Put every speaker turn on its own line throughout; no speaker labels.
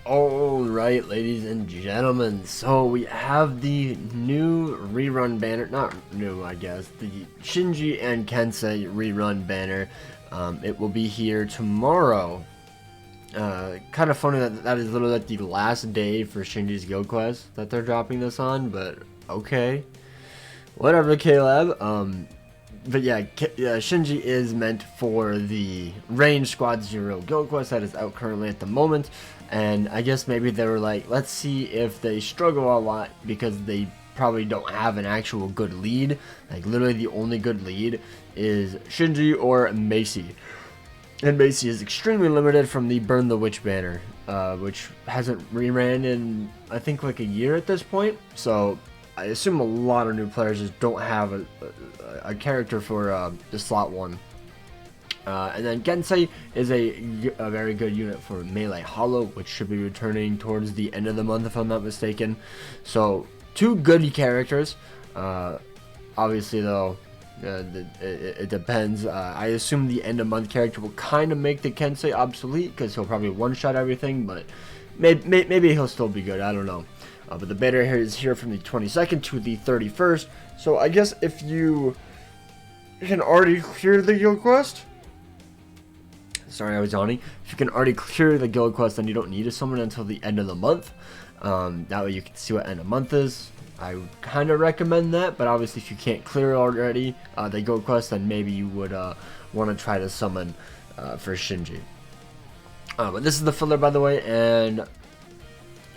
Alright, ladies and gentlemen, so we have the new rerun banner, not new I guess, the Shinji and Kensei rerun banner. It will be here tomorrow. Kind of funny that is literally like the last day for Shinji's Guild Quest that they're dropping this on, but okay. Whatever, Caleb. But yeah, Shinji is meant for the Range Squad Zero Guild Quest that is out currently at the moment. And I guess maybe they were like, let's see if they struggle a lot because they probably don't have an actual good lead. Like literally the only good lead is Shinji or Macy. And Macy is extremely limited from the Burn the Witch banner, which hasn't reran in I think like a year at this point. So I assume a lot of new players just don't have a character for the slot 1. And then Kensei is a very good unit for Melee Hollow, which should be returning towards the end of the month if I'm not mistaken. So, two goody characters. Obviously though, it depends. I assume the end of month character will kind of make the Kensei obsolete because he'll probably one-shot everything, but maybe he'll still be good, I don't know. But the beta here is here from the 22nd to the 31st. So I guess if you can already clear the guild quest, sorry I was yawning, if you can already clear the guild quest, then you don't need to summon until the end of the month. That way you can see what end of month is. I would kind of recommend that, but obviously if you can't clear it already, the guild quest, then maybe you would want to try to summon for Shinji. But this is the filler, by the way, and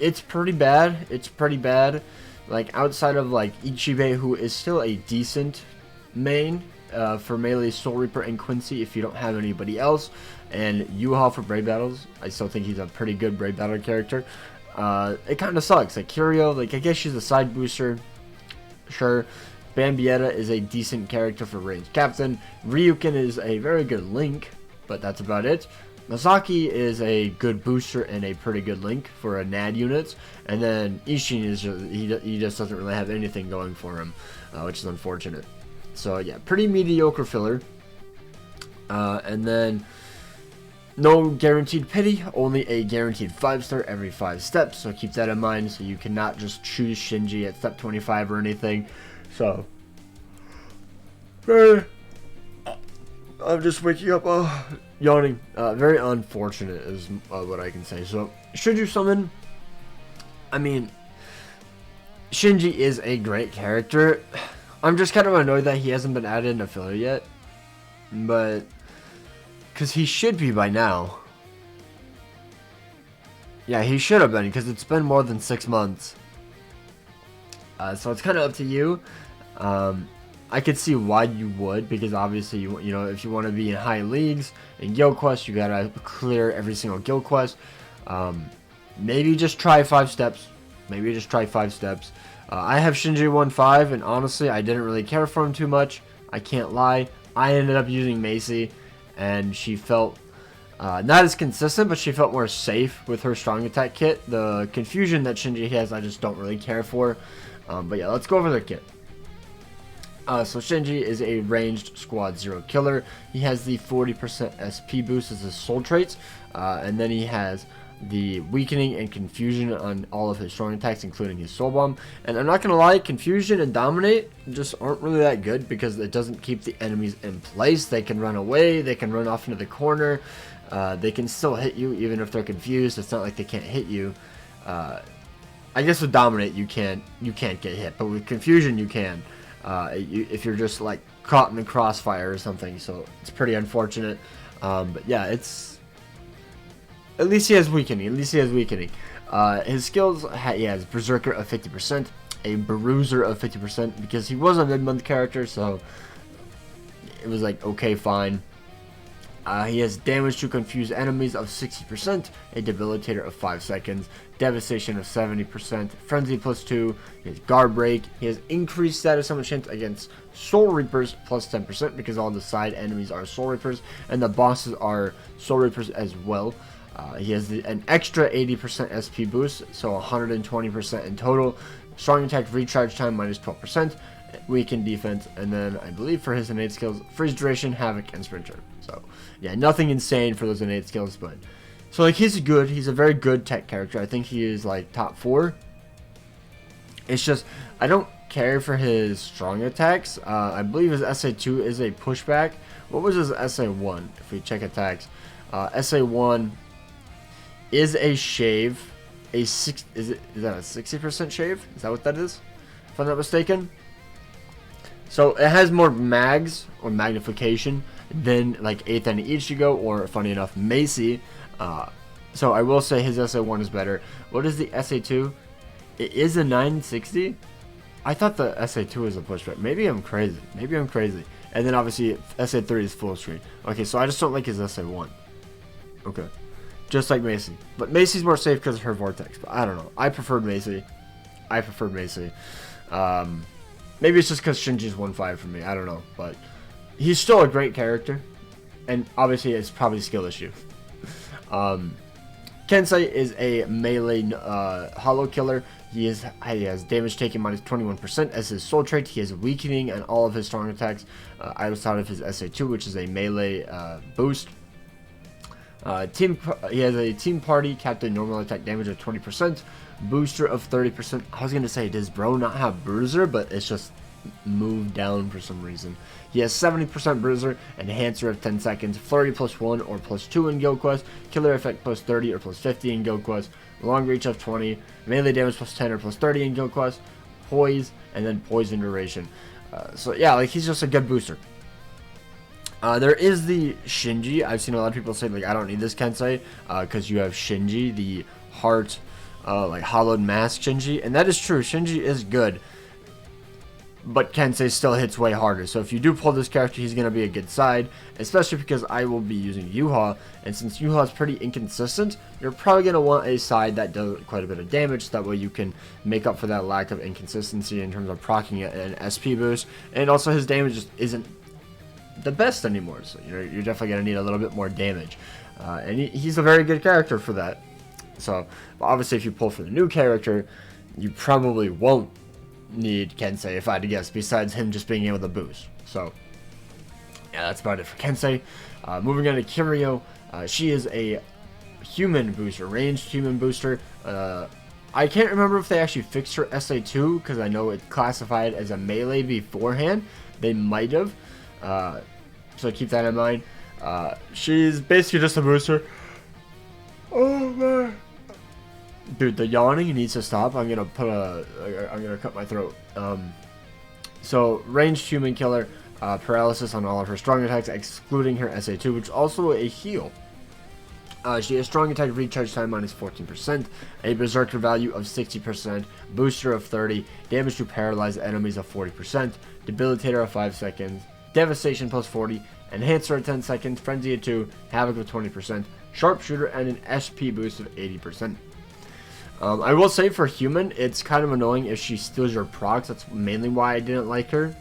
it's pretty bad. It's pretty bad. Like outside of like Ichibe, who is still a decent main for melee, Soul Reaper and Quincy if you don't have anybody else, and Yuha for Brave Battles. I still think he's a pretty good Brave Battle character. It kind of sucks. Like Curio, like I guess she's a side booster, sure. Bambietta is a decent character for Range Captain. Ryukin is a very good Link, but that's about it. Masaki is a good booster and a pretty good Link for a NAD unit, and then Ishin is just, he just doesn't really have anything going for him, which is unfortunate. So yeah, pretty mediocre filler. And then no guaranteed pity, only a guaranteed 5-star every 5 steps. So keep that in mind. So you cannot just choose Shinji at step 25 or anything. So I'm just waking up, yawning. Very unfortunate is what I can say. So should you summon? I mean, Shinji is a great character. I'm just kind of annoyed that he hasn't been added in a filler yet, but because he should be by now. Yeah, he should have been because it's been more than 6 months. So it's kind of up to you. I could see why you would, because obviously you know if you want to be in high leagues in guild quests, you gotta clear every single guild quest. Maybe just try 5 steps. Maybe just try 5 steps. I have Shinji 1.5, and honestly, I didn't really care for him too much. I can't lie. I ended up using Macy, and she felt not as consistent, but she felt more safe with her strong attack kit. The confusion that Shinji has, I just don't really care for. But yeah, let's go over the kit. So Shinji is a ranged squad 0 killer. He has the 40% SP boost as his soul traits, and then he has the weakening and confusion on all of his strong attacks, including his soul bomb. And I'm not gonna lie, confusion and dominate just aren't really that good because it doesn't keep the enemies in place. They can run away, they can run off into the corner, they can still hit you even if they're confused. It's not like they can't hit you. I guess with dominate you can't get hit, but with confusion you can. If you're just like caught in the crossfire or something, so it's pretty unfortunate. But yeah, it's at least he has weakening. His skills, he has Berserker of 50%, a Bruiser of 50% because he was a mid-month character, so it was like okay, fine. He has damage to confused enemies of 60%, a debilitator of 5 seconds, devastation of 70%, frenzy +2, he has guard break, he has increased status summon chance against soul reapers plus 10% because all the side enemies are soul reapers and the bosses are soul reapers as well. He has an extra 80% SP boost, so 120% in total. Strong attack recharge time minus 12%, weakened defense, and then I believe for his innate skills, freeze duration, havoc, and sprinter. So yeah, nothing insane for those innate skills, but So like he's good. He's a very good tech character. I think he is like top 4. It's just I don't care for his strong attacks. I believe his SA2 is a pushback. What was his SA1? If we check attacks, SA1 is a shave. Is that a 60% shave? Is that what that is? If I'm not mistaken. So it has more mags or magnification than like 8th and Ichigo, or funny enough, Macy. So I will say his SA1 is better. What is the SA2? It is a 960. I thought the SA2 was a pushback. Maybe I'm crazy. And then obviously SA3 is full screen. Okay, so I just don't like his SA1. Okay. Just like Macy. But Macy's more safe because of her vortex. But I don't know. I prefer Macy. Maybe it's just because Shinji's 1-5 for me. I don't know. But he's still a great character. And obviously it's probably a skill issue. Kensei is a melee hollow killer. He has damage taken minus 21% as his soul trait. He has weakening on all of his strong attacks outside of his SA2, which is a melee boost. He has a team party captain normal attack damage of 20%, booster of 30%. I was gonna say, does bro not have bruiser, but it's just moved down for some reason. He has 70% bruiser, enhancer of 10 seconds, flurry +1 or +2 in guild quest, killer effect +30 or +50 in guild quest, long reach of 20, melee damage +10 or +30 in guild quest, poise, and then poison duration. So yeah, like he's just a good booster. There is the Shinji. I've seen a lot of people say like I don't need this Kensei because you have Shinji, the heart like hollowed mask Shinji, and that is true. Shinji is good, but Kensei still hits way harder. So if you do pull this character, he's going to be a good side, especially because I will be using Yuha, and since Yuha is pretty inconsistent, you're probably going to want a side that does quite a bit of damage. That way you can make up for that lack of inconsistency in terms of proccing an SP boost, and also his damage just isn't the best anymore, so you're definitely going to need a little bit more damage, and he's a very good character for that. So obviously if you pull for the new character, you probably won't need Kensei, if I had to guess, besides him just being able to boost. So yeah, that's about it for Kensei. Moving on to Kiryu, she is a human booster, ranged human booster. I can't remember if they actually fixed her SA2 because I know it classified as a melee beforehand. They might have. So keep that in mind. She's basically just a booster. Oh man, dude, the yawning needs to stop. I'm gonna cut my throat. So ranged human killer, paralysis on all of her strong attacks, excluding her SA2, which is also a heal. She has strong attack recharge time minus 14%, a berserker value of 60%, booster of 30, damage to paralyzed enemies of 40%, debilitator of 5 seconds. Devastation plus 40, Enhancer of 10 seconds, Frenzy of 2, Havoc of 20%, Sharpshooter, and an SP boost of 80%. I will say for human, it's kind of annoying if she steals your procs. That's mainly why I didn't like her.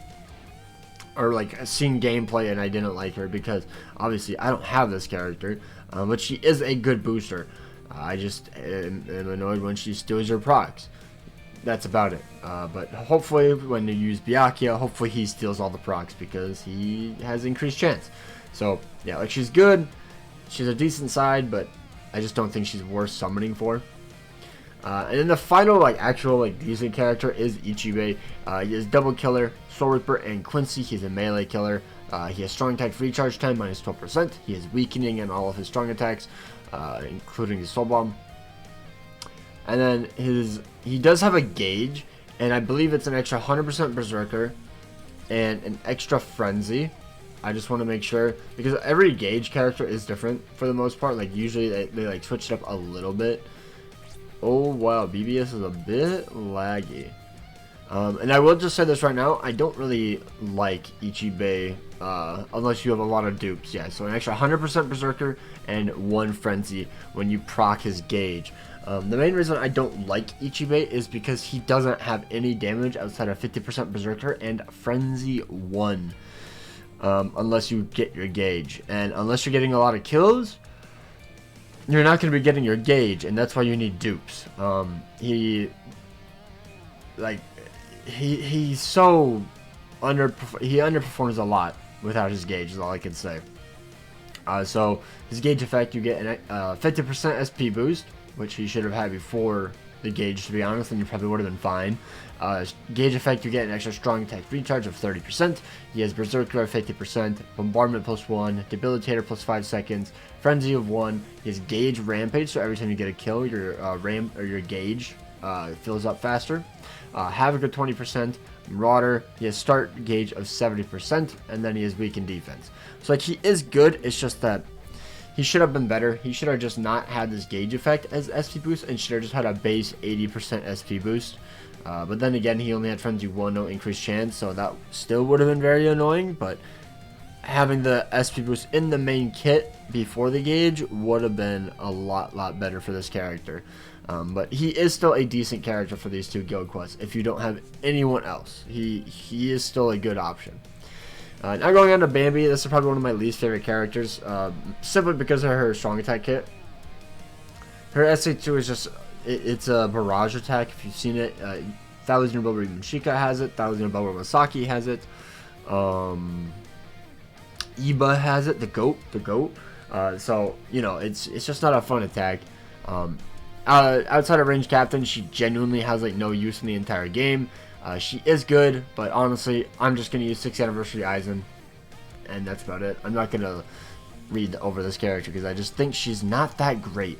Or like seeing gameplay and I didn't like her because obviously I don't have this character. But she is a good booster. I just am annoyed when she steals your procs. That's about it. But hopefully when you use Byakuya, hopefully he steals all the procs because he has increased chance. So yeah, like she's good. She's a decent side, but I just don't think she's worth summoning for. And then the final actual decent character is Ichibe. He is double killer, Soul Reaper, and Quincy. He's a melee killer. He has strong attack recharge time minus 12%. He has weakening in all of his strong attacks, including his soul bomb. And then he does have a gauge, and I believe it's an extra 100% berserker and an extra frenzy. I just want to make sure because every gauge character is different for the most part. Like usually they switch it up a little bit. Oh wow, BBS is a bit laggy. And I will just say this right now, I don't really like Ichibe unless you have a lot of dupes. Yeah, so an extra 100% berserker and 1 frenzy when you proc his gauge. The main reason I don't like Ichibe is because he doesn't have any damage outside of 50% berserker and frenzy 1. Unless you get your gauge, and unless you're getting a lot of kills, you're not going to be getting your gauge, and that's why you need dupes. He underperforms a lot without his gauge is all I can say. So his gauge effect, you get a 50% SP boost, which he should have had before the gauge, to be honest, and you probably would have been fine. Gauge effect, you get an extra strong attack recharge of 30%. He has Berserker of 50%, Bombardment +1, Debilitator +5 seconds, Frenzy of 1. He has Gauge Rampage, so every time you get a kill, your your gauge fills up faster. Havoc of 20%, Marauder, he has Start Gauge of 70%, and then he has Weaken Defense. So like, he is good, it's just that he should have been better. He should have just not had this gauge effect as SP boost and should have just had a base 80% SP boost. But then again, he only had Frenzy 1, no increased chance, so that still would have been very annoying. But having the SP boost in the main kit before the gauge would have been a lot better for this character. But he is still a decent character for these two guild quests. If you don't have anyone else, he is still a good option. Now going on to Bambi, this is probably one of my least favorite characters, simply because of her strong attack kit. Her SA2 is just, it's a barrage attack, if you've seen it. Thousand Year Bubble Shika has it, Thousand Year Bubble Masaki has it, Iba has it, the goat. So, you know, it's just not a fun attack. Outside of range captain, she genuinely has like no use in the entire game. She is good, but honestly, I'm just going to use 6th Anniversary Aizen, and that's about it. I'm not going to read over this character because I just think she's not that great.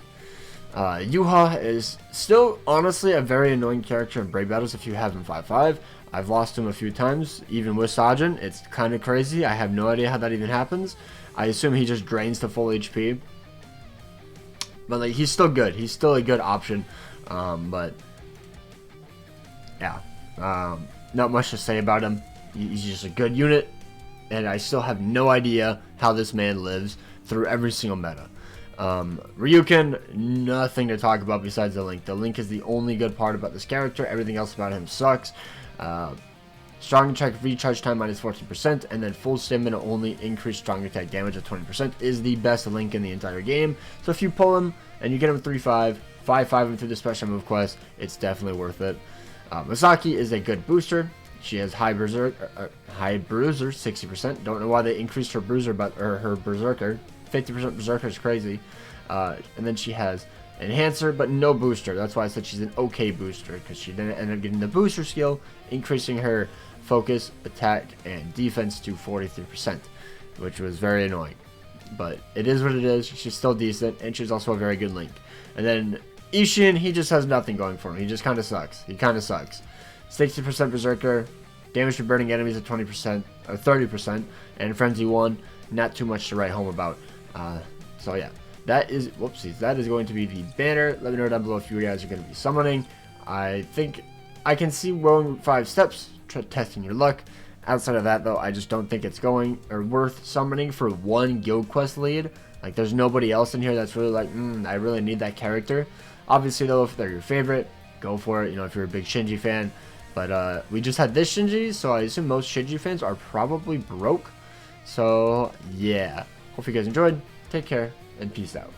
Yuha is still, honestly, a very annoying character in Brave Battles if you have him 5-5. I've lost him a few times, even with Sajin. It's kind of crazy. I have no idea how that even happens. I assume he just drains to full HP. But like, he's still good. He's still a good option. But yeah. Not much to say about him. He's just a good unit, and I still have no idea how this man lives through every single meta. Ryukin, nothing to talk about besides the Link. The Link is the only good part about this character. Everything else about him sucks. Strong attack recharge time minus 14%, and then full stamina only increased strong attack damage of 20% is the best Link in the entire game. So if you pull him and you get him 3-5, 5-5 him through the special move quest, it's definitely worth it. Masaki is a good booster. She has high bruiser 60%. Don't know why they increased her bruiser, but her berserker 50% berserker is crazy. And then she has enhancer, but no booster. That's why I said she's an okay booster, because she didn't end up getting the booster skill, increasing her focus, attack, and defense to 43%, which was very annoying. But it is what it is. She's still decent, and she's also a very good Link. And then Ishin, he just has nothing going for him. He just kind of sucks. 60% Berserker, damage to burning enemies at 20%, or 30%, and Frenzy 1, not too much to write home about. So yeah, that is going to be the banner. Let me know down below if you guys are going to be summoning. I think I can see going 5 steps, testing your luck. Outside of that, though, I just don't think it's going or worth summoning for one guild quest lead. Like, there's nobody else in here that's really like, I really need that character. Obviously, though, if they're your favorite, go for it. You know, if you're a big Shinji fan. But we just had this Shinji, so I assume most Shinji fans are probably broke. So yeah, hope you guys enjoyed. Take care and peace out.